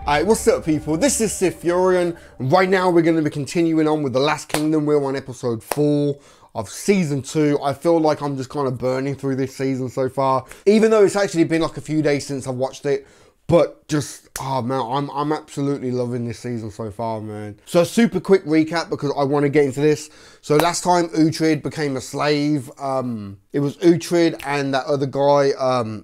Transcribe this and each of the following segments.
Alright, what's up people? This is Sith Furion. Right now we're going to be continuing on with The Last Kingdom. We're on episode 4 of season 2. I feel like I'm just kind of burning through this season so far. Even though it's actually been like a few days since I've watched it. But just, oh man, I'm absolutely loving this season so far, man. So a super quick recap because I want to get into this. So last time Uhtred became a slave, it was Uhtred and that other guy,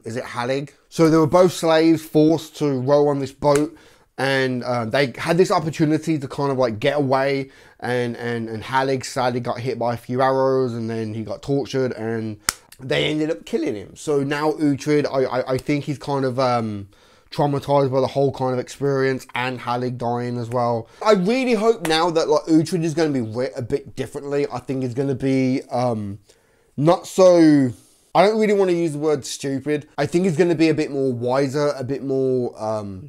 is it Halig? So they were both slaves forced to row on this boat. And they had this opportunity to kind of like get away, and Halig sadly got hit by a few arrows, and then he got tortured, and they ended up killing him. So now Uhtred, I think he's kind of traumatized by the whole kind of experience, and Halig dying as well. I really hope now that like Uhtred is going to be writ a bit differently. I think it's going to be not so. I don't really want to use the word stupid. I think it's going to be a bit more wiser, a bit more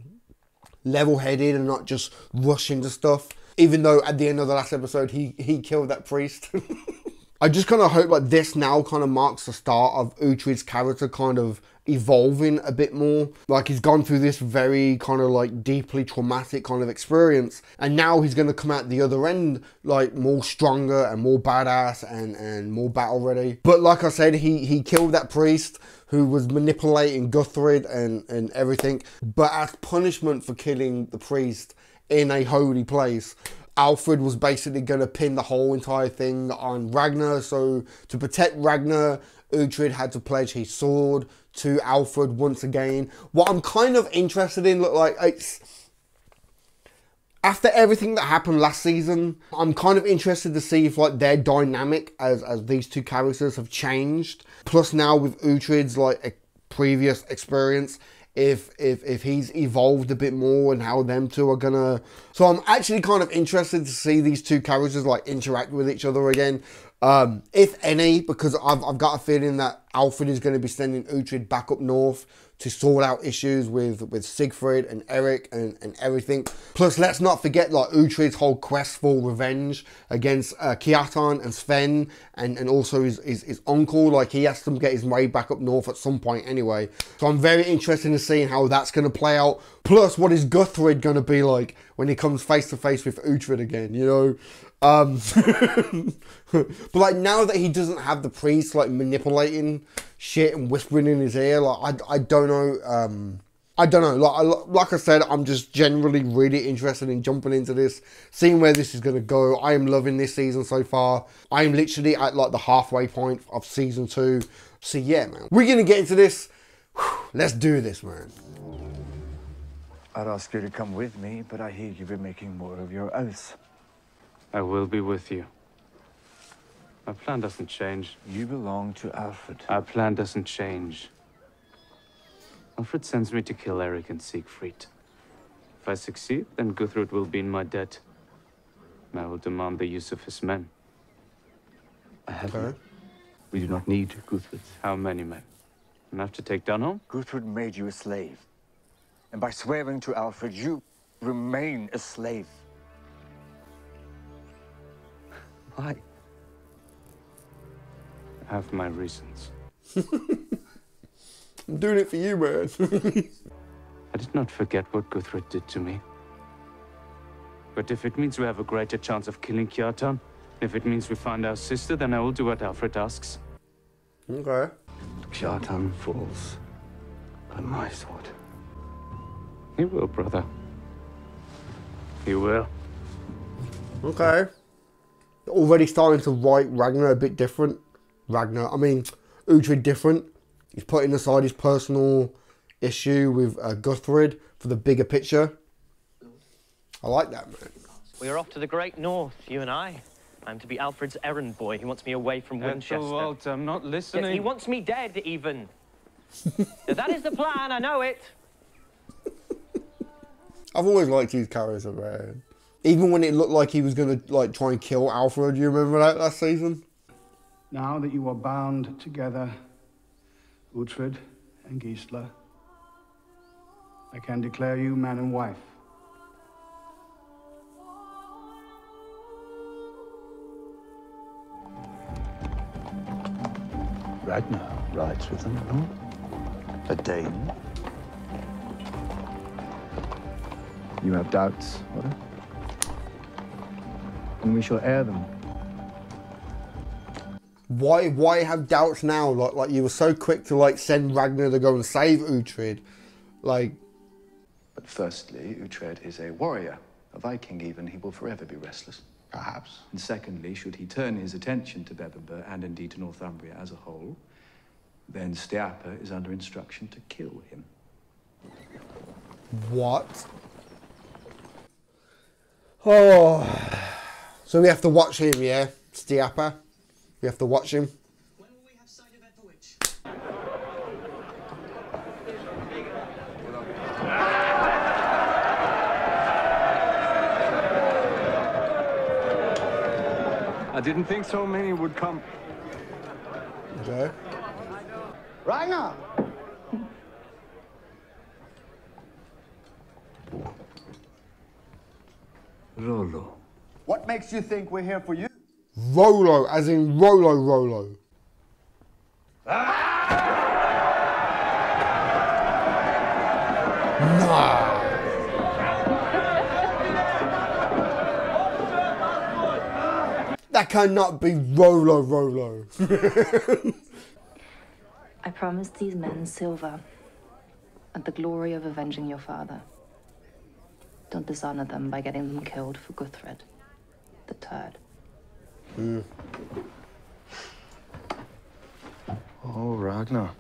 level-headed and not just rush into stuff. Even though at the end of the last episode he killed that priest. I just kind of hope like this now kind of marks the start of Uhtred's character kind of evolving a bit more. Like he's gone through this very kind of like deeply traumatic kind of experience, and now he's going to come out the other end like more stronger and more badass and more battle ready. But like I said, he killed that priest who was manipulating Guthred and everything. But as punishment for killing the priest in a holy place, Alfred was basically going to pin the whole entire thing on Ragnar. So to protect Ragnar, Uhtred had to pledge his sword to Alfred once again. What I'm kind of interested in, look like it's after everything that happened last season, I'm kind of interested to see if like their dynamic as these two characters have changed. Plus now with Uhtred's like a previous experience, if he's evolved a bit more and how them two are gonna. So I'm actually kind of interested to see these two characters like interact with each other again. If any, because I've got a feeling that Alfred is going to be sending Uhtred back up north to sort out issues with Siegfried and Eric and everything. Plus, let's not forget like Uhtred's whole quest for revenge against Kiartan and Sven and also his uncle. Like he has to get his way back up north at some point anyway. So I'm very interested in seeing how that's going to play out. Plus, what is Guthred going to be like when he comes face to face with Uhtred again, you know? But like now that he doesn't have the priest like manipulating shit and whispering in his ear, like I don't know. I don't know. Like I said, I'm just generally really interested in jumping into this, seeing where this is gonna go. I am loving this season so far. I am literally at like the halfway point of season 2. So yeah, man, we're gonna get into this. Let's do this, man. I'd ask you to come with me, but I hear you've been making more of your oaths. I will be with you. Our plan doesn't change. You belong to Alfred. Our plan doesn't change. Alfred sends me to kill Eric and Siegfried. If I succeed, then Guthred will be in my debt. I will demand the use of his men. I have you. We do not need Guthred. How many men? Enough to take Dunholm? Guthred made you a slave. And by swearing to Alfred, you remain a slave. Why? I have my reasons. I'm doing it for you, man. I did not forget what Guthred did to me. But if it means we have a greater chance of killing Kiartan, if it means we find our sister, then I will do what Alfred asks. Okay. Kiartan falls by my sword. He will, brother. He will. Okay. Already starting to write Ragnar a bit different. Uhtred different. He's putting aside his personal issue with Guthred for the bigger picture. I like that, man. We're off to the great north, you and I. I'm to be Alfred's errand boy. He wants me away from Winchester. Ethelwald, I'm not listening. Yes, he wants me dead, even. That is the plan, I know it. I've always liked his character, man. Even when it looked like he was going to like try and kill Alfred, do you remember that last season? Now that you are bound together, Uhtred and Gisela, I can declare you man and wife. Ragnar rides with them, no? A Dane? You have doubts, what? And we shall air them. Why have doubts now? Like you were so quick to like send Ragnar to go and save Uhtred. Like. But firstly, Uhtred is a warrior, a Viking even. He will forever be restless. Perhaps. And secondly, should he turn his attention to Bebbanburg and indeed to Northumbria as a whole, then Stiapa is under instruction to kill him. What? Oh. So we have to watch him, yeah? Stiapa? We have to watch him. When will we have sight of Eberwich? I didn't think so many would come. Okay. Ragnar! Rollo. What makes you think we're here for you? Rollo, as in Rollo. Nah. That cannot be Rollo. I promised these men silver and the glory of avenging your father. Don't dishonor them by getting them killed for Guthred, the turd. Oh, Ragnar.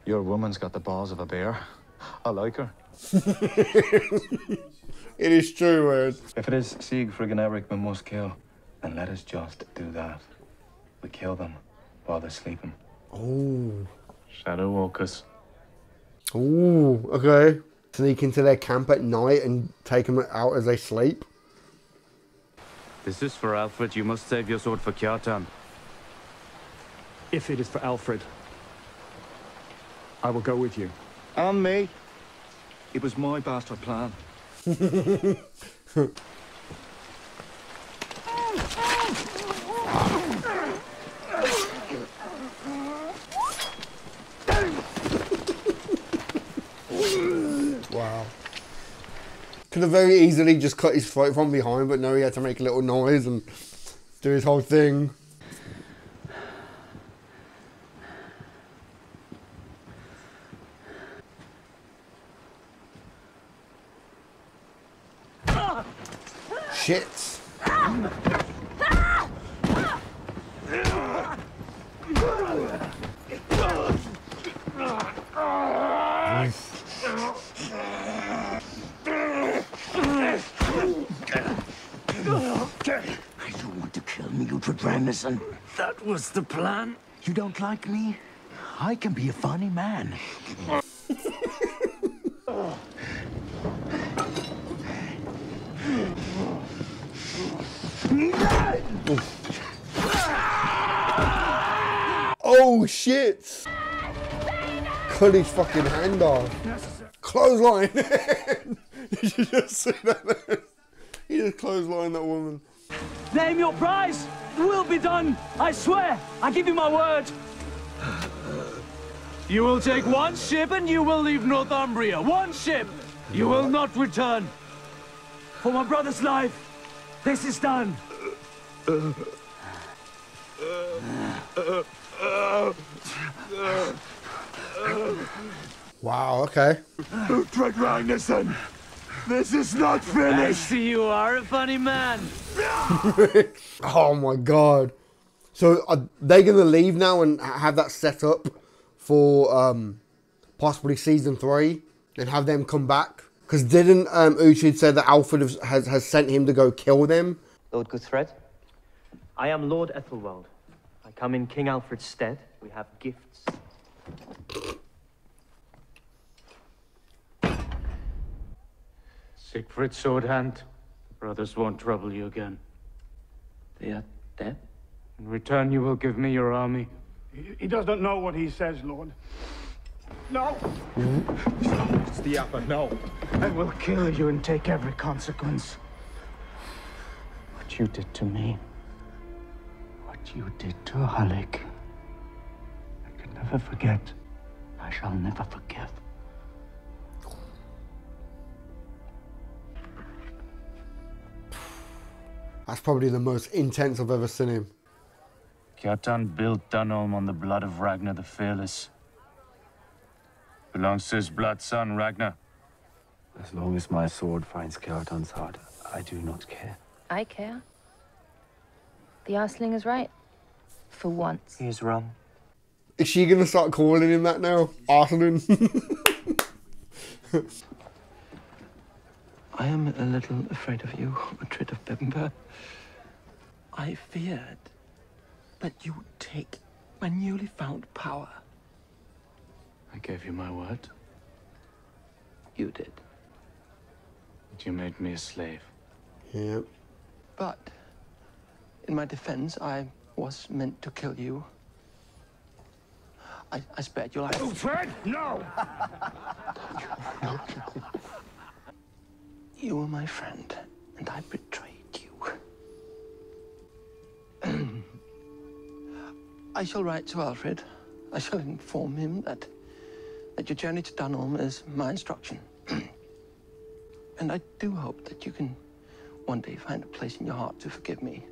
Your woman's got the balls of a bear. I like her. It is true, man. If it is Siegfried and Eric we must kill, then let us just do that. We kill them while they're sleeping. Oh. Shadow Walkers. Oh, okay. Sneak into their camp at night and take them out as they sleep. This is for Alfred. You must save your sword for Kjartan. If it is for Alfred, I will go with you. And me. It was my bastard plan. Wow. Could have very easily just cut his throat from behind, but no, he had to make a little noise and do his whole thing. Shit. You want to kill me, Uhtred Ragnarsson? That was the plan. You don't like me? I can be a funny man. Oh shit! Cut his fucking hand off. Clothesline! Did you just see that? He just clotheslined that woman. Name your price! Will be done! I swear! I give you my word! You will take one ship and you will leave Northumbria. One ship! You will not return. For my brother's life, this is done. Wow, okay. Uhtred Ragnarsson! This is not I finished! see you are a funny man. Oh my god. So are they going to leave now and have that set up for possibly season 3 and have them come back? Because didn't Uhtred say that Alfred has sent him to go kill them? Lord Guthred, I am Lord Ethelwald. I come in King Alfred's stead. We have gifts. Siegfried Swordhand. The brothers won't trouble you again. They are dead? In return, you will give me your army. He does not know what he says, Lord. No! Stiapa, no. I will kill you and take every consequence. What you did to me. What you did to Halleck. I can never forget. I shall never forgive. That's probably the most intense I've ever seen him. Kjartan built Dunholm on the blood of Ragnar the Fearless. Belongs to his blood son, Ragnar. As long as my sword finds Kjartan's heart, I do not care. I care. The Arsling is right. For once. He is wrong. Is she gonna start calling him that now? Arslan? I am a little afraid of you, Uhtred of Bebbanburg. I feared that you would take my newly found power. I gave you my word. You did. But you made me a slave. Yep. But in my defense, I was meant to kill you. I spared your life. Uhtred, no! You were my friend, and I betrayed you. I shall write to Alfred. I shall inform him that your journey to Dunholm is my instruction. And I do hope that you can one day find a place in your heart to forgive me.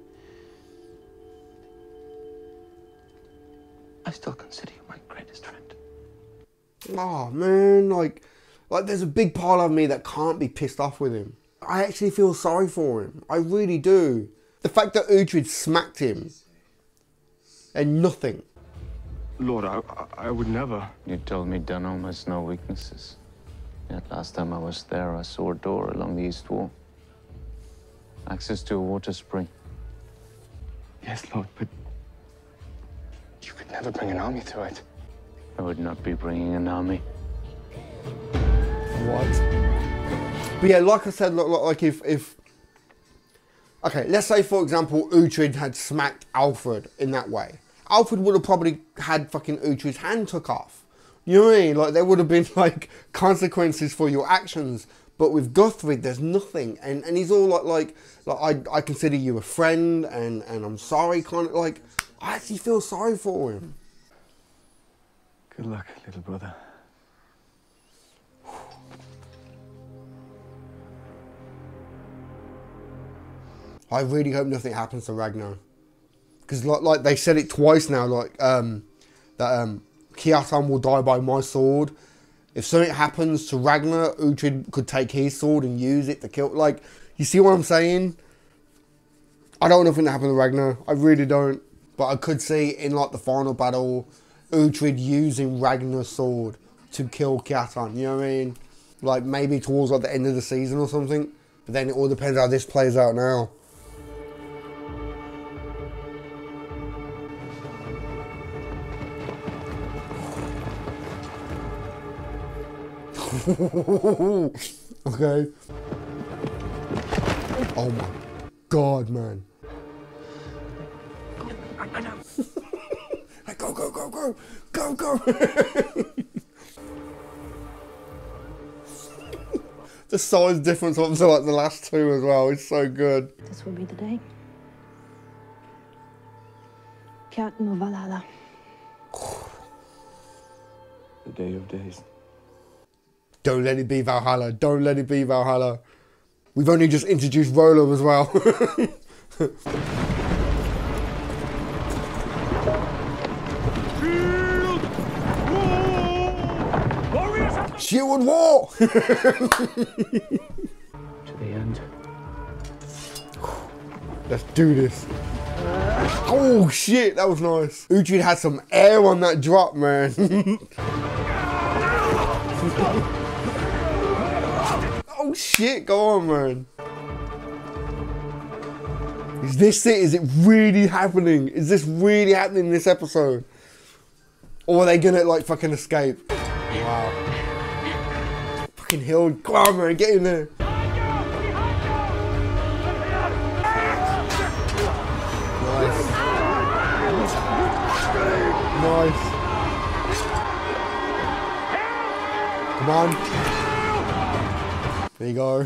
I still consider you my greatest friend. Oh man, like there's a big part of me that can't be pissed off with him. I actually feel sorry for him. I really do. The fact that Uhtred smacked him and nothing. Lord, I would never. You told me Dunholm has no weaknesses. Yet last time I was there, I saw a door along the east wall. Access to a water spring. Yes, Lord, but you could never bring an army through it. I would not be bringing an army. What? But yeah, like I said, like if okay, let's say for example Uhtred had smacked Alfred in that way. Alfred would have probably had fucking Uhtred's hand took off. You know what I mean? Like there would have been like consequences for your actions. But with Guthred, there's nothing, and he's all like I consider you a friend, and I'm sorry, kind of like I actually feel sorry for him. Good luck, little brother. I really hope nothing happens to Ragnar, because like they said it twice now, like that Kjartan will die by my sword. If something happens to Ragnar, Uhtred could take his sword and use it to kill. Like, you see what I'm saying? I don't want nothing to happen to Ragnar. I really don't. But I could see in like the final battle, Uhtred using Ragnar's sword to kill Kjartan. You know what I mean? Like maybe towards like the end of the season or something. But then it all depends how this plays out now. Okay. Oh my god, man. Go, go, go, go, go, go. The size difference up to like the last two as well. It's so good. This will be the day. Kjartan of Valhalla. The day of days. Don't let it be Valhalla. Don't let it be Valhalla. We've only just introduced Rolo as well. Shield war! To the end. Let's do this. Oh shit, that was nice. Uhtred had some air on that drop, man. Oh shit, go on, man. Is this it? Is it really happening? Is this really happening in this episode? Or are they gonna like fucking escape? Wow. Fucking Hild, come on, man, get in there. Nice. Nice. Come on. There you go.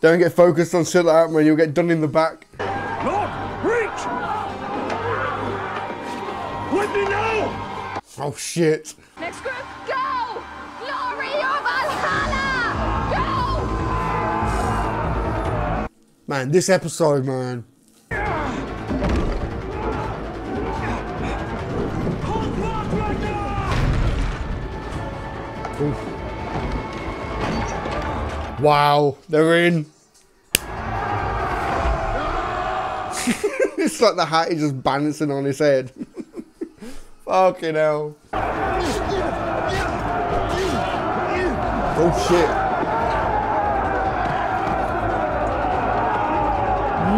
Don't get focused on shit like that, man. You'll get done in the back. Lord, reach! Let me know! Oh shit. Next group, go! Glory of Valhalla! Man, this episode, man. Ooh. Wow, they're in. It's like the hat is just balancing on his head. Fucking hell. Oh shit.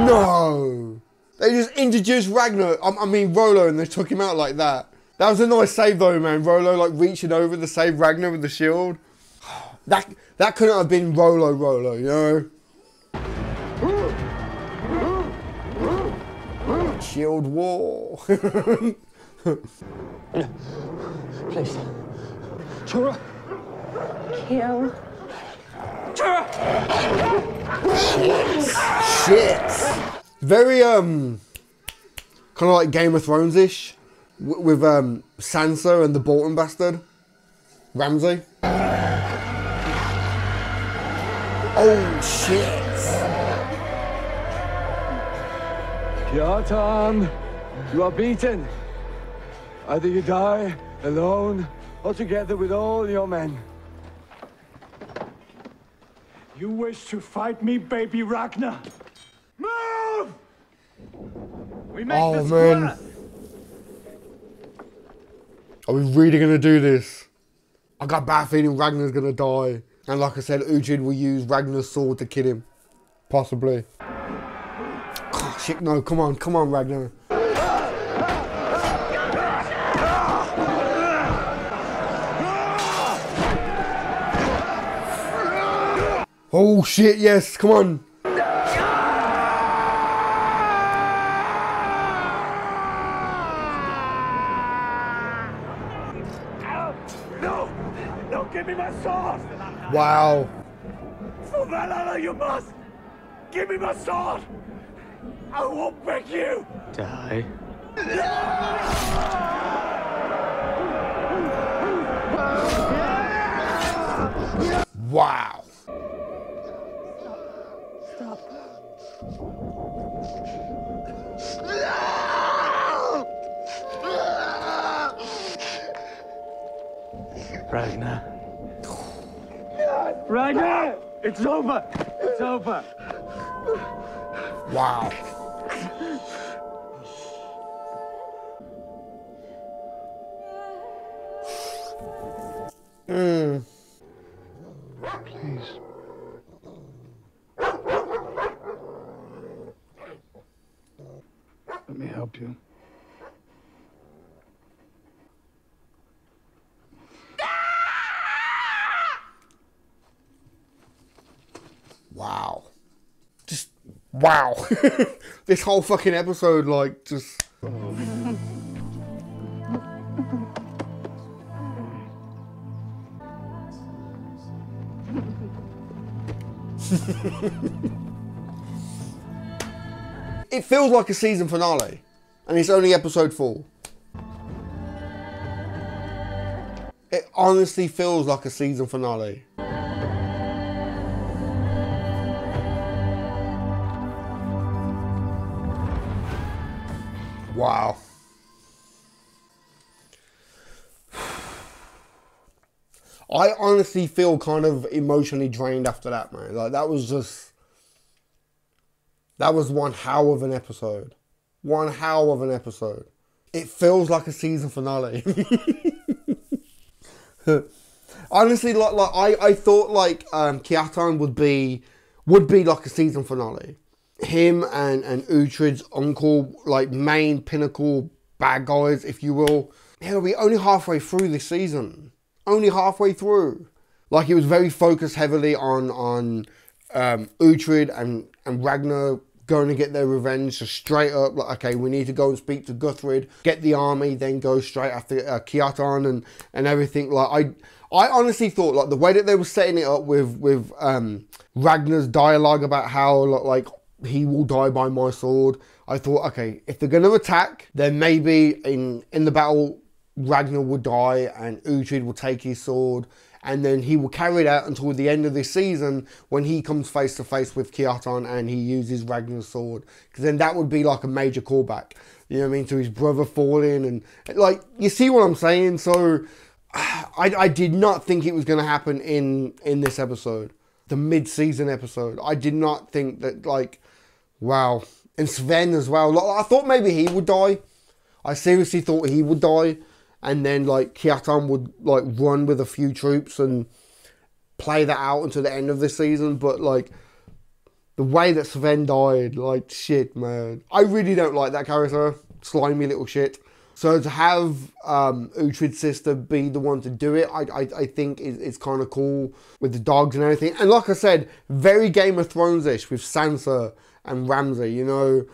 No. They just introduced Ragnar, I mean Rollo, and they took him out like that. That was a nice save though, man. Rollo like reaching over to save Ragnar with the shield. That couldn't have been Rollo, you know? Shield war. Please. Chura. Kill. Chura. Shit. Very kind of like Game of Thrones-ish with Sansa and the Bolton bastard, Ramsay. Oh shit. Kjartan, you are beaten. Either you die alone or together with all your men. You wish to fight me, baby Ragnar? Move! We make Oh this man. work. Are we really gonna do this? I got a bad feeling Ragnar's gonna die. And like I said, Uhtred will use Ragnar's sword to kill him. Possibly. Oh, shit, no, come on, Ragnar. Oh shit, yes, come on. No, give me my sword! Wow. For Valhalla, you must! Give me my sword! I won't break you! Die. Wow. Stop. Ragnar. Ragnar! It's over! It's over! Wow. Please. Let me help you. Wow. Just, wow. This whole fucking episode, like, just... It feels like a season finale, and it's only episode 4. It honestly feels like a season finale. Wow. I honestly feel kind of emotionally drained after that, man. Like, that was just... That was one hell of an episode. One hell of an episode. It feels like a season finale. Honestly, I thought like Kjartan would be like a season finale. Him and Uhtred's uncle, like main pinnacle bad guys, if you will. Yeah, we're only halfway through this season. Only halfway through. Like, it was very focused heavily on Uhtred and Ragnar going to get their revenge. So straight up, like, okay, we need to go and speak to Guthred, get the army, then go straight after Kjartan and everything. Like, I honestly thought, like, the way that they were setting it up with Ragnar's dialogue about how, like, he will die by my sword. I thought, okay, if they're going to attack, then maybe in the battle, Ragnar will die and Uhtred will take his sword and then he will carry it out until the end of this season when he comes face to face with Kjartan and he uses Ragnar's sword. Because then that would be like a major callback, you know what I mean, to his brother falling, and like, you see what I'm saying? So I did not think it was going to happen in this episode, the mid-season episode. I did not think that, like, wow. And Sven as well. Like, I thought maybe he would die. I seriously thought he would die. And then, like, Kjartan would, like, run with a few troops and play that out until the end of the season. But, like, the way that Sven died, like, shit, man. I really don't like that character. Slimy little shit. So to have Uhtred's sister be the one to do it, I think it's kind of cool with the dogs and everything. And like I said, very Game of Thrones-ish with Sansa and Ramsay, you know,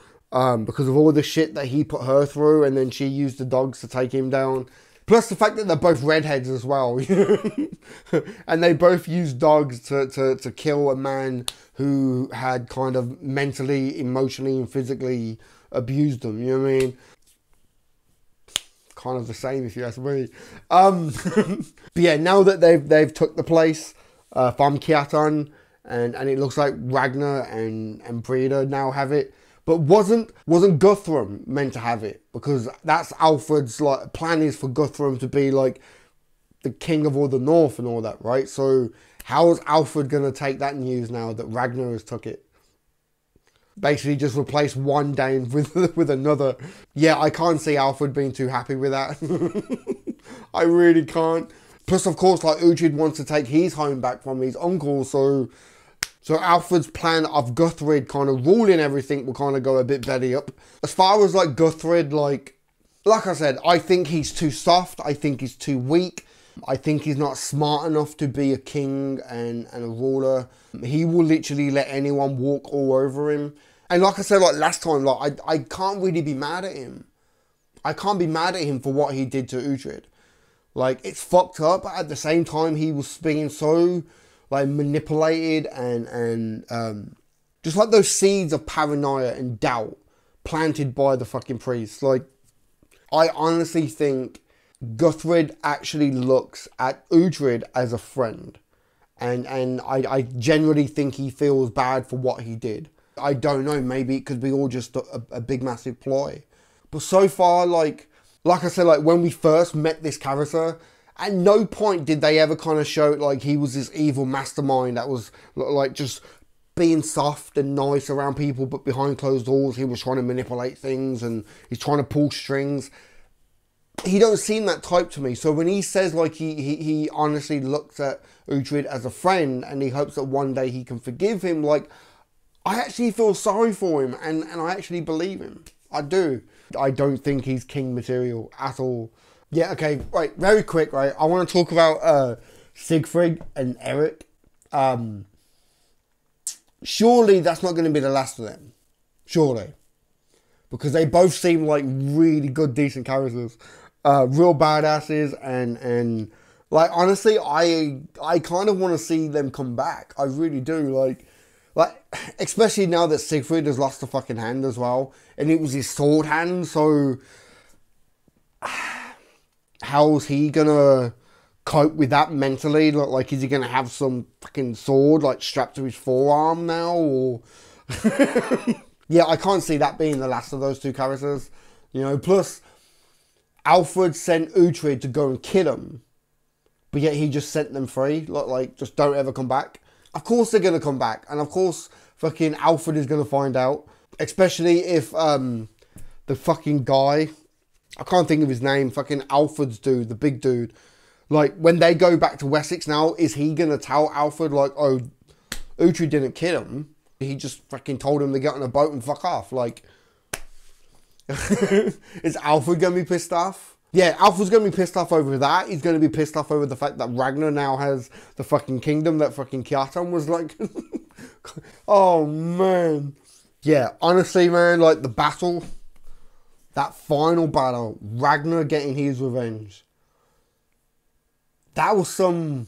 because of all the shit that he put her through, and then she used the dogs to take him down. Plus the fact that they're both redheads as well. And they both used dogs to kill a man who had kind of mentally, emotionally, and physically abused them, you know what I mean? Kind of the same if you ask me. But yeah, now that they've took the place from Kjartan, and it looks like Ragnar and Breda now have it, but wasn't Guthrum meant to have it? Because that's Alfred's like plan, is for Guthrum to be like the king of all the North and all that, right? So how is Alfred gonna take that news now that Ragnar has took it? Basically just replace one Dane with another. Yeah, I can't see Alfred being too happy with that. I really can't. Plus, of course, like, Uhtred wants to take his home back from his uncle, so Alfred's plan of Guthred kind of ruling everything will kind of go a bit belly up. As far as, like, Guthred, like I said, I think he's too soft. I think he's too weak. I think he's not smart enough to be a king and a ruler. He will literally let anyone walk all over him. And like I said, like last time, like I can't really be mad at him. I can't be mad at him for what he did to Uhtred. Like, it's fucked up, but at the same time, he was being so, like, manipulated and just like those seeds of paranoia and doubt planted by the fucking priests. Like, I honestly think Guthred actually looks at Uhtred as a friend. And I generally think he feels bad for what he did. I don't know, maybe it could be all just a big massive ploy. But so far, like I said, like when we first met this character, at no point did they ever kind of show like he was this evil mastermind that was like just being soft and nice around people, but behind closed doors he was trying to manipulate things and he's trying to pull strings. He don't seem that type to me. So when he says like he honestly looks at Uhtred as a friend and he hopes that one day he can forgive him, like, I actually feel sorry for him and I actually believe him. I do. I don't think he's king material at all. Yeah, okay, right, very quick, right? I want to talk about Sigfrid and Eric. Surely that's not going to be the last of them. Surely. Because they both seem like really good, decent characters. Real badasses and like, honestly, I kind of want to see them come back. I really do. Like, especially now that Sigfrid has lost a fucking hand as well. And it was his sword hand, so how's he gonna cope with that mentally? Like, is he gonna have some fucking sword like strapped to his forearm now? Or yeah, I can't see that being the last of those two characters. You know, plus Alfred sent Uhtred to go and kill him, but yet he just sent them free. Like just don't ever come back. Of course they're gonna come back, and of course fucking Alfred is gonna find out. Especially if the fucking guy, I can't think of his name, fucking Alfred's dude, the big dude. Like, when they go back to Wessex now, is he gonna tell Alfred, like, oh, Uhtred didn't kill him, he just fucking told him to get on a boat and fuck off? Like, is Alfred gonna be pissed off? Yeah, Alfred's gonna be pissed off over that. He's gonna be pissed off over the fact that Ragnar now has the fucking kingdom that fucking Kjartan was like. Oh, man. Yeah, honestly, man, like, the battle, that final battle, Ragnar getting his revenge, that was some,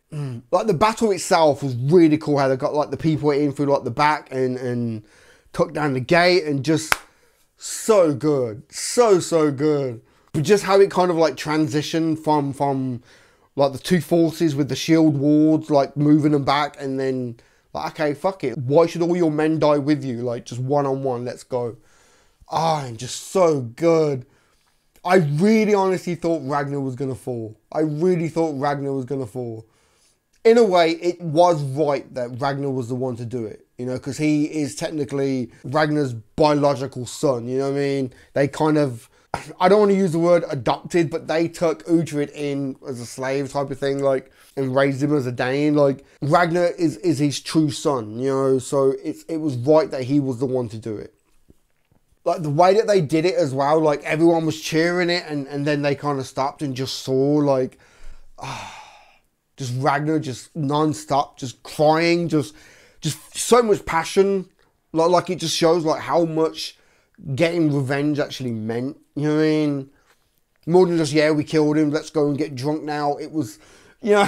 like, the battle itself was really cool, how they got, like, the people in through, like, the back and took down the gate, and just so good, so good. But just how it kind of, like, transitioned from like the two forces with the shield wards, like moving them back, and then like, okay, fuck it. Why should all your men die with you? Like just one-on-one, let's go. Ah, and just so good. I really honestly thought Ragnar was gonna fall. I really thought Ragnar was gonna fall. In a way, it was right that Ragnar was the one to do it, you know, because he is technically Ragnar's biological son, you know what I mean? They kind of, I don't want to use the word adopted, but they took Uhtred in as a slave type of thing, like, and raised him as a Dane. Like, Ragnar is his true son, you know, so it was right that he was the one to do it. Like, the way that they did it as well, like, everyone was cheering it, and then they kind of stopped and just saw, like, just Ragnar just non-stop, just crying, just so much passion. Like, it just shows, like, how much getting revenge actually meant, you know what I mean? More than just, yeah, we killed him, let's go and get drunk now. It was, you know,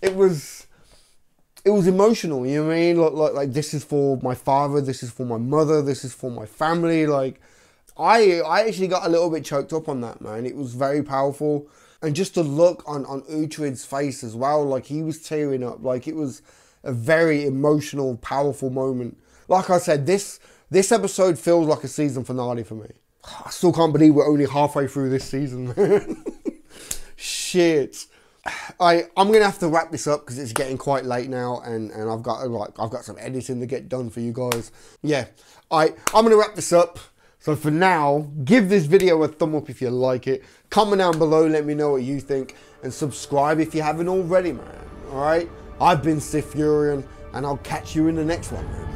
it was emotional, you know what I mean? Like this is for my father, this is for my mother, this is for my family. Like, I actually got a little bit choked up on that, man. It was very powerful. And just the look on Uhtred's face as well, like he was tearing up. Like, it was a very emotional, powerful moment. Like I said, this episode feels like a season finale for me. I still can't believe we're only halfway through this season, man. Shit. I'm gonna have to wrap this up because it's getting quite late now, and I've got some editing to get done for you guys. Yeah, I'm gonna wrap this up. So for now, give this video a thumb up if you like it. Comment down below, let me know what you think, and subscribe if you haven't already, man. All right. I've been Sith Furion, and I'll catch you in the next one, man.